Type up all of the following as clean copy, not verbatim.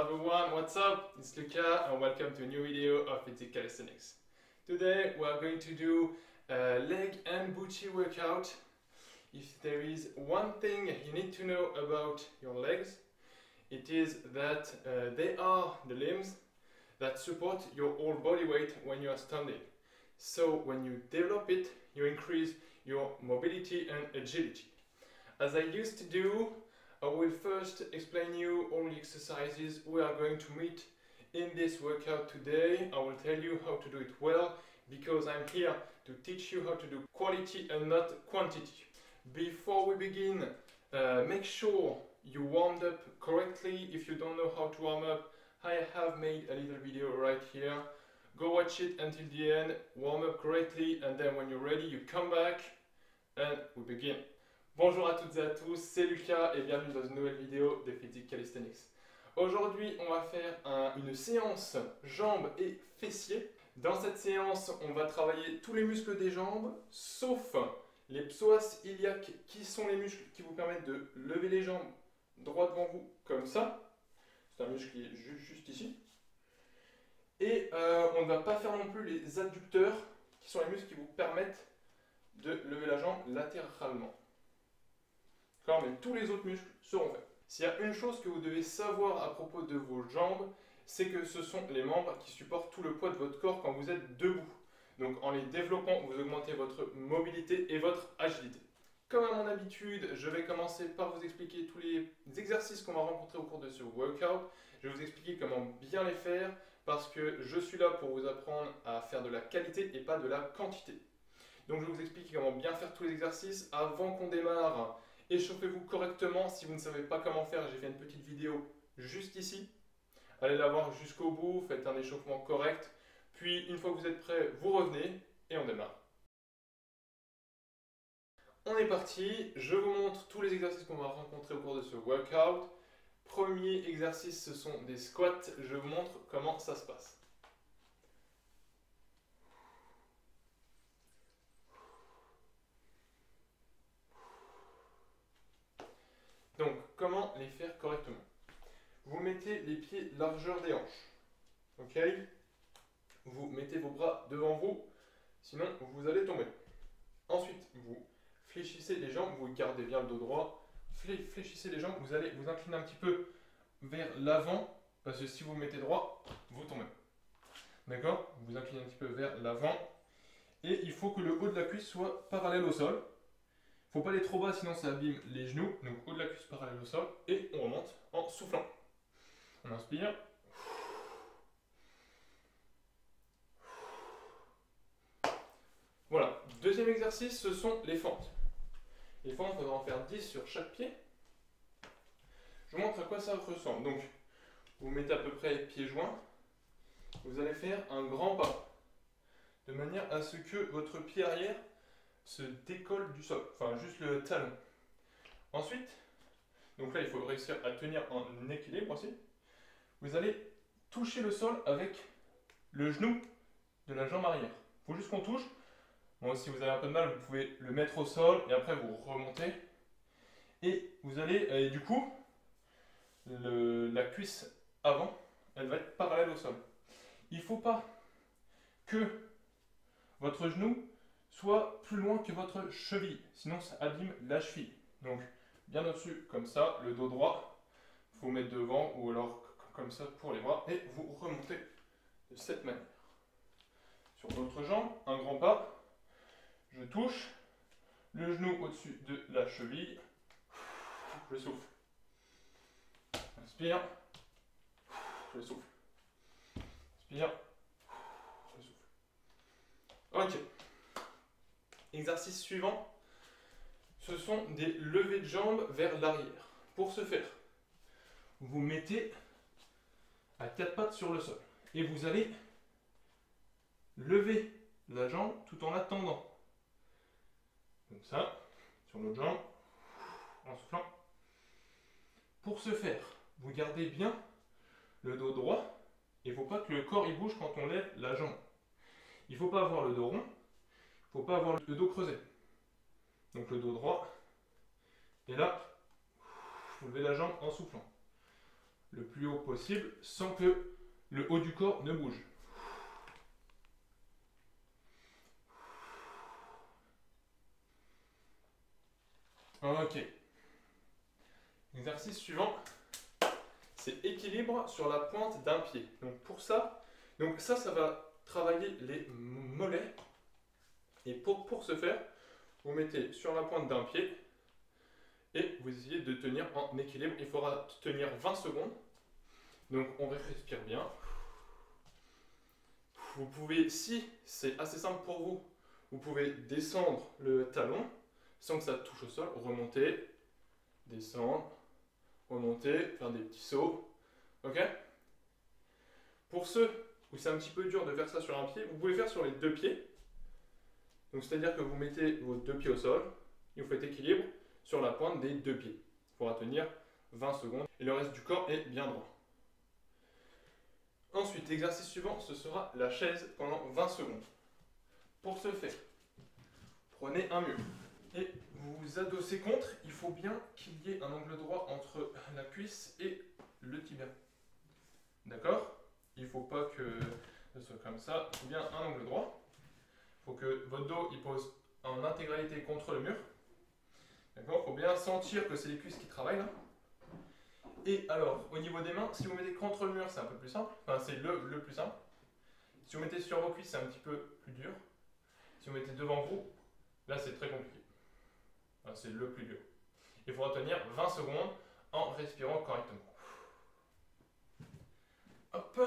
everyone, what's up? It's Luca and welcome to a new video of Physique Calisthenics. Today we are going to do a leg and booty workout. If there is one thing you need to know about your legs, it is that they are the limbs that support your whole body weight when you are standing. So when you develop it, you increase your mobility and agility. As I used to do, I will first explain you all the exercises we are going to meet in this workout today. I will tell you how to do it well because I'm here to teach you how to do quality and not quantity. Before we begin, make sure you warmed up correctly. If you don't know how to warm up, I have made a little video right here. Go watch it until the end, warm up correctly, and then when you're ready, you come back and we begin. Bonjour à toutes et à tous, c'est Lucas et bienvenue dans une nouvelle vidéo de Physique Calisthenics. Aujourd'hui, on va faire une séance jambes et fessiers. Dans cette séance, on va travailler tous les muscles des jambes, sauf les psoas iliaques, qui sont les muscles qui vous permettent de lever les jambes droit devant vous, comme ça. C'est un muscle qui est juste ici. Et on ne va pas faire non plus les adducteurs, qui sont les muscles qui vous permettent de lever la jambe latéralement. Mais tous les autres muscles seront faits. S'il y a une chose que vous devez savoir à propos de vos jambes, c'est que ce sont les membres qui supportent tout le poids de votre corps quand vous êtes debout. Donc en les développant, vous augmentez votre mobilité et votre agilité. Comme à mon habitude, je vais commencer par vous expliquer tous les exercices qu'on va rencontrer au cours de ce workout. Je vais vous expliquer comment bien les faire parce que je suis là pour vous apprendre à faire de la qualité et pas de la quantité. Donc je vais vous expliquer comment bien faire tous les exercices avant qu'on démarre. Échauffez-vous correctement. Si vous ne savez pas comment faire, j'ai fait une petite vidéo juste ici. Allez la voir jusqu'au bout, faites un échauffement correct. Puis une fois que vous êtes prêt, vous revenez et on démarre. On est parti, je vous montre tous les exercices qu'on va rencontrer au cours de ce workout. Premier exercice, ce sont des squats. Je vous montre comment ça se passe. Donc, comment les faire correctement? Vous mettez les pieds largeur des hanches. Ok? Vous mettez vos bras devant vous, sinon vous allez tomber. Ensuite, vous fléchissez les jambes, vous gardez bien le dos droit. Fléchissez les jambes, vous allez vous incliner un petit peu vers l'avant, parce que si vous mettez droit, vous tombez. D'accord? Vous vous inclinez un petit peu vers l'avant. Et il faut que le haut de la cuisse soit parallèle au sol. Il ne faut pas aller trop bas, sinon ça abîme les genoux. Donc haut de la cuisse parallèle au sol. Et on remonte en soufflant. On inspire. Voilà. Deuxième exercice, ce sont les fentes. Les fentes, il faudra en faire 10 sur chaque pied. Je vous montre à quoi ça ressemble. Donc, vous mettez à peu près les pieds joints. Vous allez faire un grand pas. De manière à ce que votre pied arrière se décolle du sol. Enfin, juste le talon. Ensuite, donc là, il faut réussir à tenir en équilibre aussi. Vous allez toucher le sol avec le genou de la jambe arrière. Il faut juste qu'on touche. Bon, si vous avez un peu de mal, vous pouvez le mettre au sol et après vous remontez. Et vous allez, et du coup, la cuisse avant, elle va être parallèle au sol. Il ne faut pas que votre genou soit plus loin que votre cheville, sinon ça abîme la cheville. Donc, bien au-dessus, comme ça, le dos droit, il faut mettre devant ou alors comme ça pour les bras et vous remontez de cette manière. Sur l'autre jambe, un grand pas. Je touche le genou au-dessus de la cheville. Je souffle. Inspire. Je souffle. Inspire. Je souffle. Ok. Exercice suivant. Ce sont des levées de jambes vers l'arrière. Pour ce faire, vous mettez à quatre pattes sur le sol. Et vous allez lever la jambe tout en la tendant. Comme ça, sur l'autre jambe, en soufflant. Pour ce faire, vous gardez bien le dos droit. Il ne faut pas que le corps il bouge quand on lève la jambe. Il ne faut pas avoir le dos rond. Il ne faut pas avoir le dos creusé. Donc le dos droit. Et là, vous levez la jambe en soufflant. le plus haut possible sans que le haut du corps ne bouge. Ok. Exercice suivant, c'est équilibre sur la pointe d'un pied. Donc pour ça, ça va travailler les mollets. Et pour ce faire, vous mettez sur la pointe d'un pied et vous essayez de tenir en équilibre. Il faudra tenir 20 secondes. Donc on respire bien. Vous pouvez, si c'est assez simple pour vous, vous pouvez descendre le talon sans que ça touche au sol, remonter, descendre, remonter, faire des petits sauts. Ok? Pour ceux où c'est un petit peu dur de faire ça sur un pied, vous pouvez faire sur les deux pieds. Donc c'est-à-dire que vous mettez vos deux pieds au sol et vous faites équilibre sur la pointe des deux pieds. Il faudra tenir 20 secondes et le reste du corps est bien droit. Ensuite, l'exercice suivant, ce sera la chaise pendant 20 secondes. Pour ce faire, prenez un mur et vous vous adossez contre. Il faut bien qu'il y ait un angle droit entre la cuisse et le tibia. D'accord? Il ne faut pas que ce soit comme ça. Il faut bien un angle droit. Il faut que votre dos il pose en intégralité contre le mur. D'accord? Il faut bien sentir que c'est les cuisses qui travaillent là. Et alors, au niveau des mains, si vous mettez contre le mur, c'est un peu plus simple. Enfin, c'est le plus simple. Si vous mettez sur vos cuisses, c'est un petit peu plus dur. Si vous mettez devant vous, là, c'est très compliqué. Enfin, c'est le plus dur. Il faudra tenir 20 secondes en respirant correctement. Hop.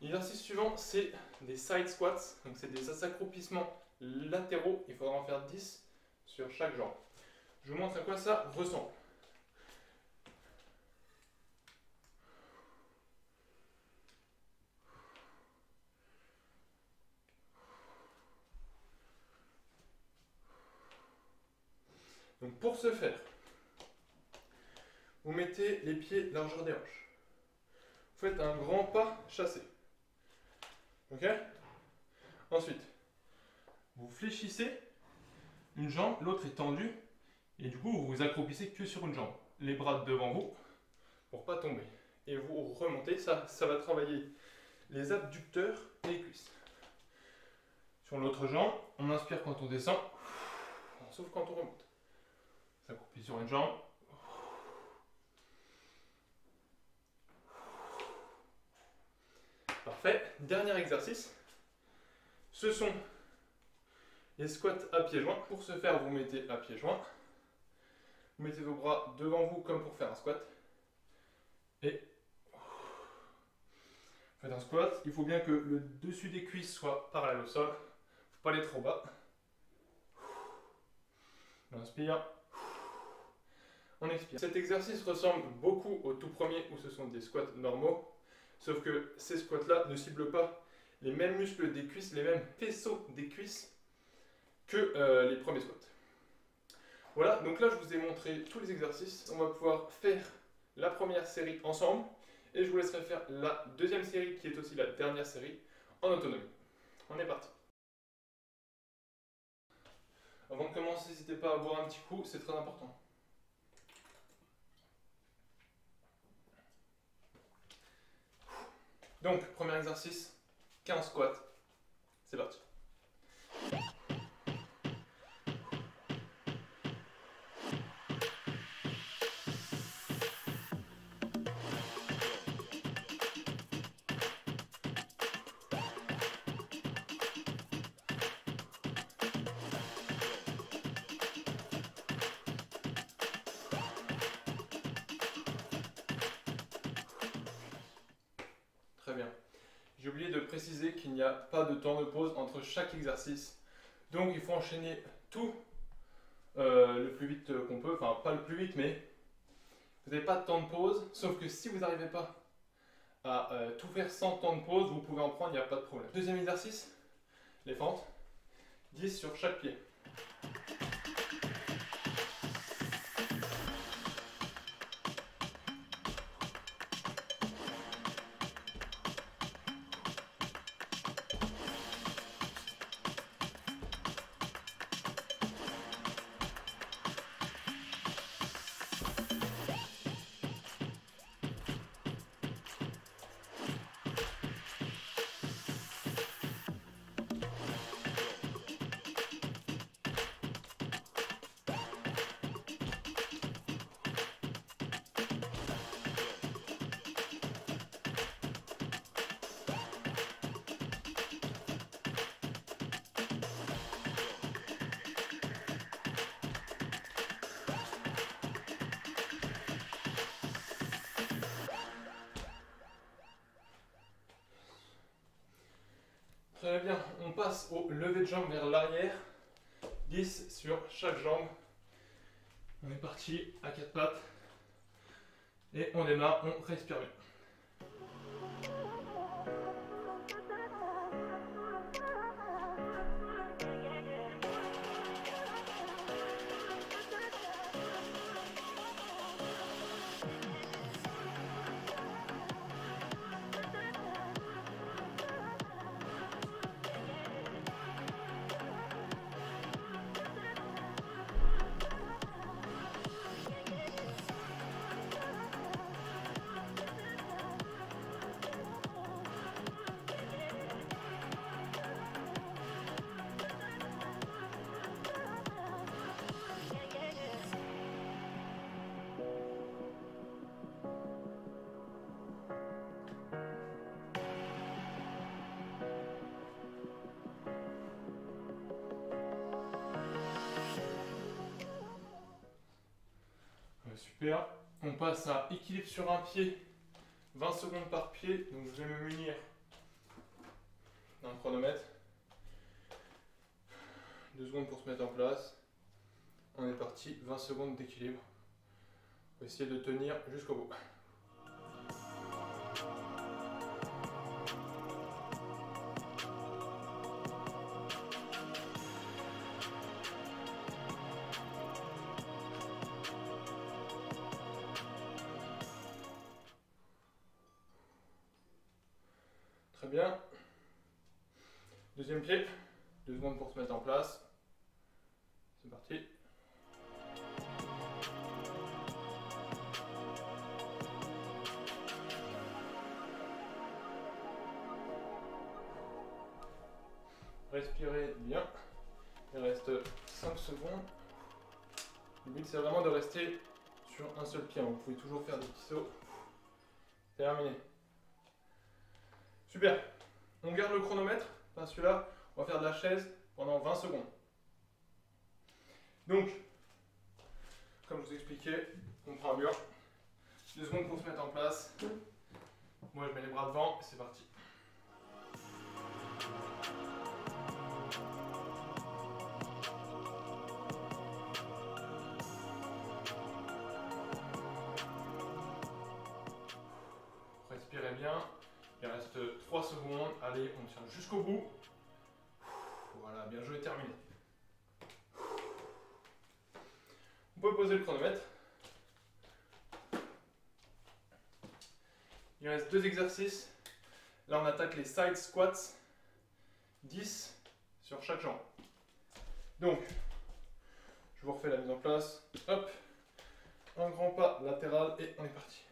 L'exercice suivant, c'est des side squats. Donc, c'est des accroupissements latéraux. Il faudra en faire 10 sur chaque jambe. Je vous montre à quoi ça ressemble. Donc pour ce faire, vous mettez les pieds largeur des hanches. Vous faites un grand pas chassé. Ok? Ensuite, vous fléchissez une jambe, l'autre est tendue, et du coup vous vous accroupissez que sur une jambe. Les bras devant vous pour ne pas tomber. Et vous remontez, ça va travailler les abducteurs et les cuisses. Sur l'autre jambe, on inspire quand on descend, on souffle quand on remonte. S'accroupit sur une jambe. Parfait. Dernier exercice. Ce sont les squats à pieds joints. Pour ce faire, vous mettez à pieds joints. Vous mettez vos bras devant vous comme pour faire un squat. Et faites un squat. Il faut bien que le dessus des cuisses soit parallèle au sol. Il ne faut pas aller trop bas. On inspire. On expire. Cet exercice ressemble beaucoup au tout premier où ce sont des squats normaux, sauf que ces squats-là ne ciblent pas les mêmes muscles des cuisses, les mêmes faisceaux des cuisses que les premiers squats. Voilà, donc là je vous ai montré tous les exercices. On va pouvoir faire la première série ensemble et je vous laisserai faire la deuxième série qui est aussi la dernière série en autonomie. On est parti. Avant de commencer, n'hésitez pas à boire un petit coup, c'est très important. Donc, premier exercice, 15 squats. C'est parti. Très bien. J'ai oublié de préciser qu'il n'y a pas de temps de pause entre chaque exercice. Donc il faut enchaîner tout le plus vite qu'on peut. Enfin, pas le plus vite, mais vous n'avez pas de temps de pause. Sauf que si vous n'arrivez pas à tout faire sans temps de pause, vous pouvez en prendre, il n'y a pas de problème. Deuxième exercice, les fentes. 10 sur chaque pied. Très bien, on passe au lever de jambe vers l'arrière. 10 sur chaque jambe. On est parti à 4 pattes. Et on démarre, on respire bien. Super. On passe à équilibre sur un pied, 20 secondes par pied. Donc je vais me munir d'un chronomètre. 2 secondes pour se mettre en place. On est parti, 20 secondes d'équilibre. On va essayer de tenir jusqu'au bout. Très bien. Deuxième pied, 2 secondes pour se mettre en place. C'est parti. Respirez bien. Il reste 5 secondes. Le but c'est vraiment de rester sur un seul pied. Vous pouvez toujours faire des petits sauts. Terminé. Super. On garde le chronomètre. Enfin celui-là, on va faire de la chaise pendant 20 secondes. Donc, comme je vous expliquais, on prend un mur. 2 secondes pour se mettre en place. Moi je mets les bras devant et c'est parti. Respirez bien. Il reste 3 secondes. Allez, on tient jusqu'au bout. Voilà, bien joué, terminé. On peut poser le chronomètre. Il reste 2 exercices. Là, on attaque les side squats. 10 sur chaque jambe. Donc, je vous refais la mise en place. Hop, un grand pas latéral et on est parti.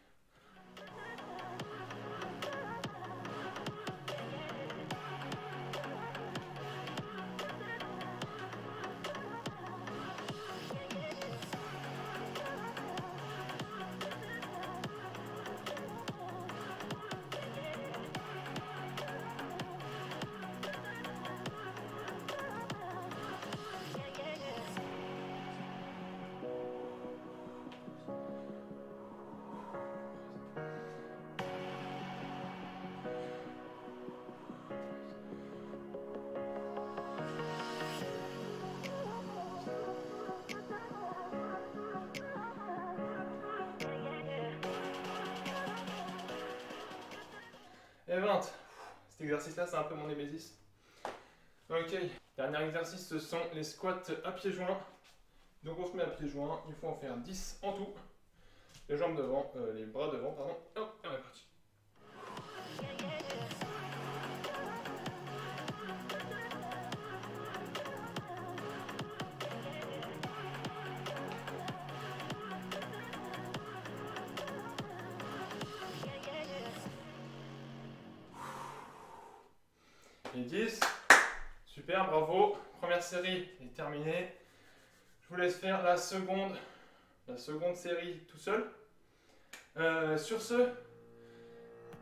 Et 20. Cet exercice-là, c'est un peu mon némésis. Ok, dernier exercice, ce sont les squats à pieds joints. Donc on se met à pieds joints, il faut en faire 10 en tout. Les jambes devant, les bras devant, pardon. Hop, et on est parti. Et 10. Super, bravo. Première série est terminée. Je vous laisse faire la seconde série tout seul. Sur ce,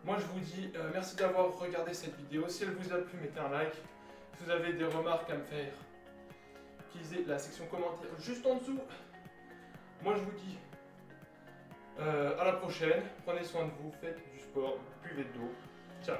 moi je vous dis merci d'avoir regardé cette vidéo. Si elle vous a plu, mettez un like. Si vous avez des remarques à me faire, utilisez la section commentaires juste en dessous. Moi je vous dis à la prochaine. Prenez soin de vous, faites du sport, buvez de l'eau. Ciao.